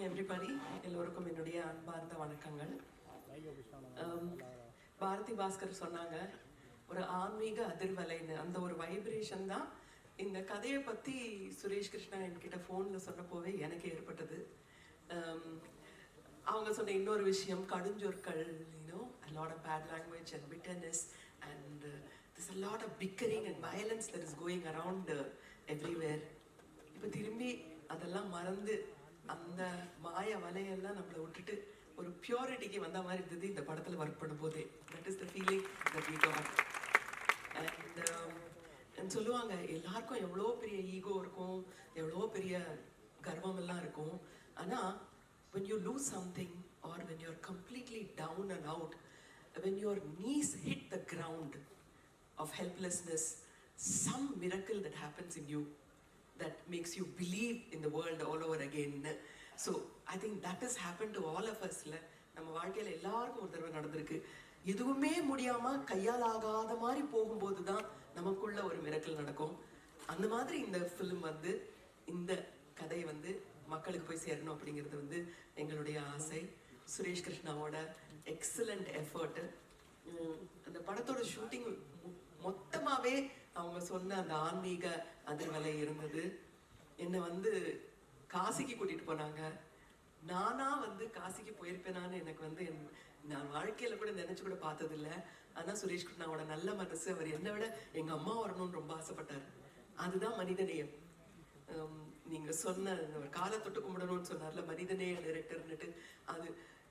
Morning everybody. எல்லோருக்கும் என்னுடைய அன்பார்ந்த வணக்கங்கள். பாரதி பாஸ்கர் சொன்னாங்க, ஒரு ஆன்மீக அதிர்வலைன்னு. அந்த ஒரு வைப்ரேஷன் தான் இந்த கதையை பற்றி சுரேஷ் கிருஷ்ணா என்கிட்ட ஃபோனில் சொன்னப்போவே எனக்கு ஏற்பட்டது. அவங்க சொன்ன இன்னொரு விஷயம், கடுஞ்சொற்கள், a lot of bad language and bitterness, and there's a lot of bickering and violence that is going around everywhere. இப்போ திரும்பி அதெல்லாம் மறந்து அந்த மாய வலையெல்லாம் நம்மளை விட்டுட்டு ஒரு பியூரிட்டிக்கு வந்த மாதிரி இருந்தது இந்த படத்தில் ஒர்க் பண்ணும்போதே. That is the feeling that we got. And சொல்லுவாங்க, எல்லாருக்கும் எவ்வளோ பெரிய ஈகோ இருக்கும், எவ்வளோ பெரிய கர்வம் எல்லாம் இருக்கும். ஆனால் when you lose something or when you're completely down and out, when your knees hit the ground of helplessness, some miracle that happens in you that makes you believe in the world all over again. So I think that has happened to all of us. நம்ம வாழ்க்கையில் எல்லாருக்கும் ஒரு தடவை நடந்திருக்கு. எதுவுமே முடியாம கையால் ஆகாத மாதிரி போகும்போது தான் நமக்குள்ள ஒரு மிரக்கல் நடக்கும். அந்த மாதிரி இந்த ஃபிலிம் இந்த கதை மக்களுக்கு போய் சேரணும் அப்படிங்கிறது எங்களுடைய ஆசை. சுரேஷ் கிருஷ்ணாவோட எக்ஸலண்ட் எஃபர்ட். அந்த படத்தோட ஷூட்டிங் மொத்தமாவே அவங்க சொன்ன அந்த ஆன்மீக அதிர்வலை இருந்தது. என்னை காசிக்கு கூட்டிட்டு போனாங்க. நானா காசிக்கு போயிருப்பேனான்னு எனக்கு நான் வாழ்க்கையில கூட நினைச்சு கூட பார்த்ததில்லை. ஆனா சுரேஷ் கிருஷ்ணாவோட நல்ல மனசு, அவர் என்னை விட எங்க அம்மா வரணும்னு ரொம்ப ஆசைப்பட்டாரு. அதுதான் மனிதநேயம். நீங்க சொன்ன காலை தொட்டு கும்பிடணும்னு சொன்னார்ல, மனிதநேய டைரக்டர்னுட்டு, அது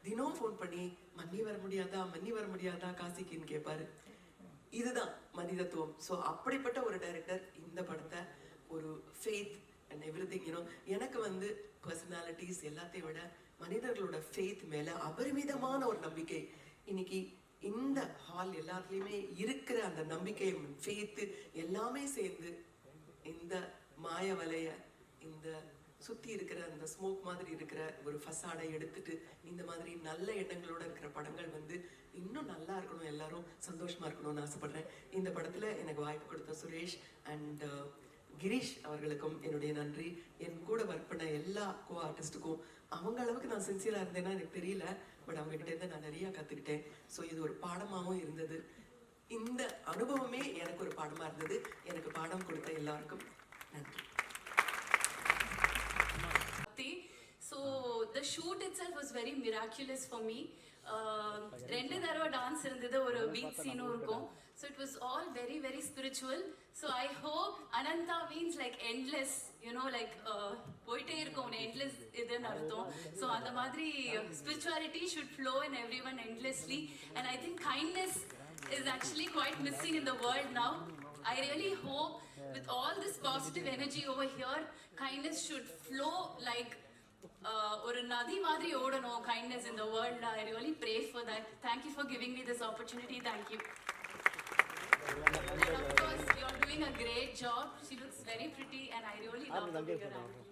தினம் ஃபோன் பண்ணி மன்னி வர முடியாதா காசிக்குன்னு கேட்பாரு. இதுதான் மனிதத்துவம். ஸோ அப்படிப்பட்ட ஒரு டைரக்டர் இந்த படத்தை ஒரு ஃபெய்த் அண்ட் எவ்ரிதிங், எனக்கு பர்சனாலிட்டிஸ் எல்லாத்தையும் விட மனிதர்களோட ஃபெய்த் மேல அபரிமிதமான ஒரு நம்பிக்கை. இன்னைக்கு இந்த ஹால் எல்லாத்துலேயுமே இருக்கிற அந்த நம்பிக்கை, ஃபெய்த்து எல்லாமே சேர்ந்து இந்த மாய வலைய, இந்த சுற்றி இருக்கிற அந்த ஸ்மோக் மாதிரி இருக்கிற ஒரு ஃபசாடை எடுத்துட்டு இந்த மாதிரி நல்ல எண்ணங்களோட இருக்கிற படங்கள் இன்னும் நல்லா இருக்கணும், எல்லாரும் சந்தோஷமா இருக்கணும்னு ஆசைப்படுறேன். இந்த படத்துல எனக்கு வாய்ப்பு கொடுத்த சுரேஷ் அண்ட் கிரீஷ் அவர்களுக்கும் என்னுடைய நன்றி. என் கூட ஒர்க் பண்ண எல்லா கோ ஆர்டிஸ்டுக்கும் அவங்க அளவுக்கு நான் சின்சியரா இருந்தேன்னா எனக்கு தெரியல, பட் அவங்க கிட்ட இருந்து நான் நிறைய கத்துக்கிட்டேன். ஸோ இது ஒரு பாடமாகவும் இருந்தது. இந்த அனுபவமே எனக்கு ஒரு பாடமா இருந்தது. எனக்கு பாடம் கொடுத்த எல்லாருக்கும் நன்றி. So the shoot itself was very miraculous for me. ரெண்டு தடவை டான்ஸ் இருந்தது, ஒரு பீச் சீனும் இருக்கும். So it was all very very spiritual. So I hope Ananta means like endless, like போயிட்டே இருக்கும், endless இதுன்னு அர்த்தம். So அந்த மாதிரி spirituality should flow in everyone endlessly, and I think kindness is actually quite missing in the world now. I really hope with all this positive energy over here, kindness should flow like ஒரு நதி மாதிரி ஓடணும், kindness in the world. I really pray for that. Thank you for giving me this opportunity. Thank you. And of course, you're doing a great job. She looks very pretty and I really love the way you're acting.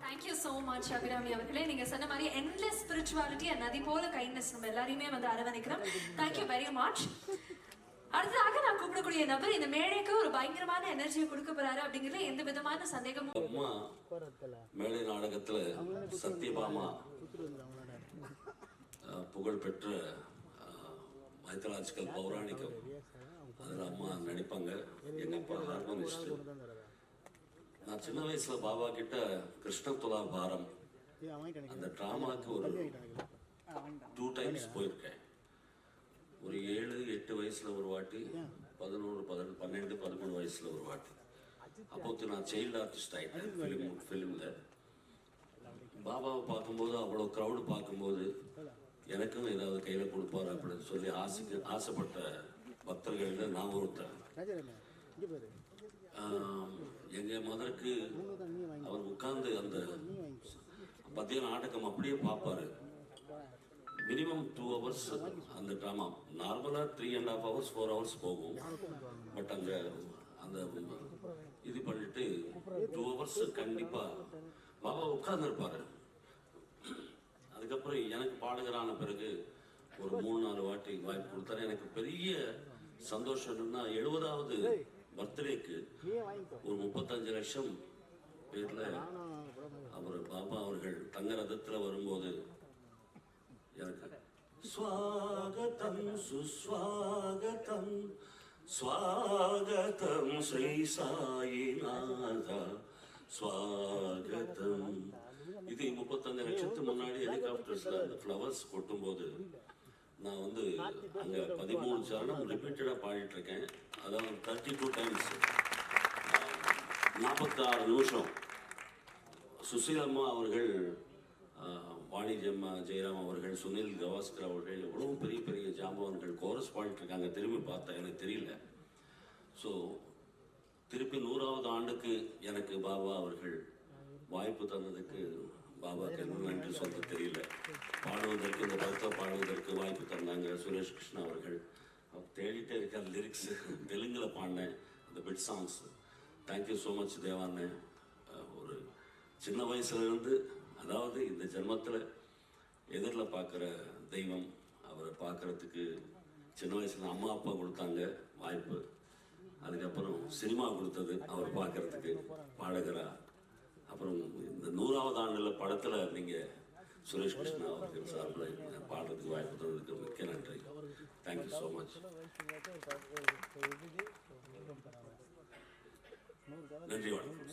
Thank you so much Abirami அவர்களே. நீங்க சொன்ன மாதிரி endless spirituality and நதி போல kindness நம்ம எல்லாரையுமே அரவணைக்கிறோம். Thank you very much. அடுத்ததாக நான் கூப்பிடக்கூடிய நபர் இந்த மேடைக்கு ஒரு பயங்கரமான எனர்ஜியை கொடுக்க போறாரு அப்படிங்கிறதுல எந்த விதமான சந்தேகமும். அம்மா மேடை நாடகத்துல சத்யபாமா புகழ்பெற்ற மைத்தலாஜிக்கல் பௌராணிகம், அதில் அம்மா நடிப்பாங்க. எங்க அப்பா ஹார்மோனிஸ்ட். நான் சின்ன வயசுல பாபா கிட்ட கிருஷ்ண துலா பாரம் அந்த டிராமாக்கு ஒரு 2 times போயிருக்கேன். ஒரு 7-8 வயசுல ஒரு வாட்டி, 11, 12, 13 வயசுல ஒரு வாட்டி. அப்போ நான் சைல்டு ஆர்டிஸ்ட் ஆகிட்டேன் ஃபிலிமில். பாபாவை பார்க்கும்போது, அவ்வளோ க்ரௌடு பார்க்கும்போது எனக்கும் ஏதாவது கையில் கொடுப்பாரு அப்படின்னு சொல்லி ஆசைப்பட்ட பக்தர்களில் நான் ஒருத்தர். எங்கள் மதருக்கு அவர் உட்கார்ந்து அந்த மதிய நாடகம் அப்படியே பார்ப்பாரு. மினிமம் 2 hours அந்த ட்ராமா. நார்மலாக 3.5 hours 4 hours போகும். பட் அங்கே அந்த இது பண்ணிட்டு 2 hours கண்டிப்பாக பாபா உட்கார்ந்துருப்பாரு. அதுக்கப்புறம் எனக்கு பாடகரான பிறகு ஒரு 3-4 வாட்டி வாய்ப்பு கொடுத்தாரு. எனக்கு பெரிய சந்தோஷம் என்னன்னா, 70வது பர்த்டேக்கு ஒரு 35 லட்சம் பேரில் அவர் பாபா அவர்கள் தங்க ரதத்தில் வரும்போது எனக்கு ஸ்வாகதம் சுஸ்வாகதம் ஸ்வாகதம் ஸ்ரீ சாயிநாதா ஸ்வாகதம். இது 35 லட்சத்துக்கு முன்னாடி ஹெலிகாப்டர்ஸ்ல அந்த ஃப்ளவர்ஸ் கொட்டும்போது நான் வந்து அங்கே 13 சரணம் ரிப்பீட்டடாக பாடிட்டு இருக்கேன். அதாவது 32 டைம்ஸ் 46 நிமிஷம். சுசீலம்மா அவர்கள், வாணிஜம்மா ஜெயராம் அவர்கள், சுனில் கவாஸ்கர் அவர்கள், எவ்வளோ பெரிய பெரிய ஜாம்பவன்கள் கோரஸ் பாடிட்டு இருக்காங்க. திரும்பி பார்த்தா எனக்கு தெரியல. ஸோ திருப்பி 100வது ஆண்டுக்கு எனக்கு பாபா அவர்கள் வாய்ப்பு தந்ததுக்கு பாபாக்கு என்ன நன்றி சொல்ல தெரியல. பாடுவதற்கு, இந்த படத்தை பாடுவதற்கு வாய்ப்பு தந்தாங்க சுரேஷ் கிருஷ்ணா அவர்கள். தேடிட்டே இருக்க லிரிக்ஸ் தெலுங்கில் பாடினேன் அந்த bit songs. Thank you so much தேவாண்ணே. ஒரு சின்ன வயசுலேருந்து, அதாவது இந்த ஜென்மத்தில் எதிரில் பார்க்குற தெய்வம், அவரை பார்க்குறதுக்கு சின்ன வயசில் அம்மா அப்பா கொடுத்தாங்க வாய்ப்பு. அதுக்கப்புறம் சினிமா கொடுத்தது அவர் பார்க்குறதுக்கு பாடகரா. அப்புறம் இந்த 100வது ஆண்டில் படத்தில் நீங்கள் சுரேஷ் கிருஷ்ணா அவர்கள் சார்பில் பாடுறதுக்கு வாய்ப்பு தந்ததுக்கு மிக்க நன்றி. Thank you so much. நன்றி, வணக்கம்.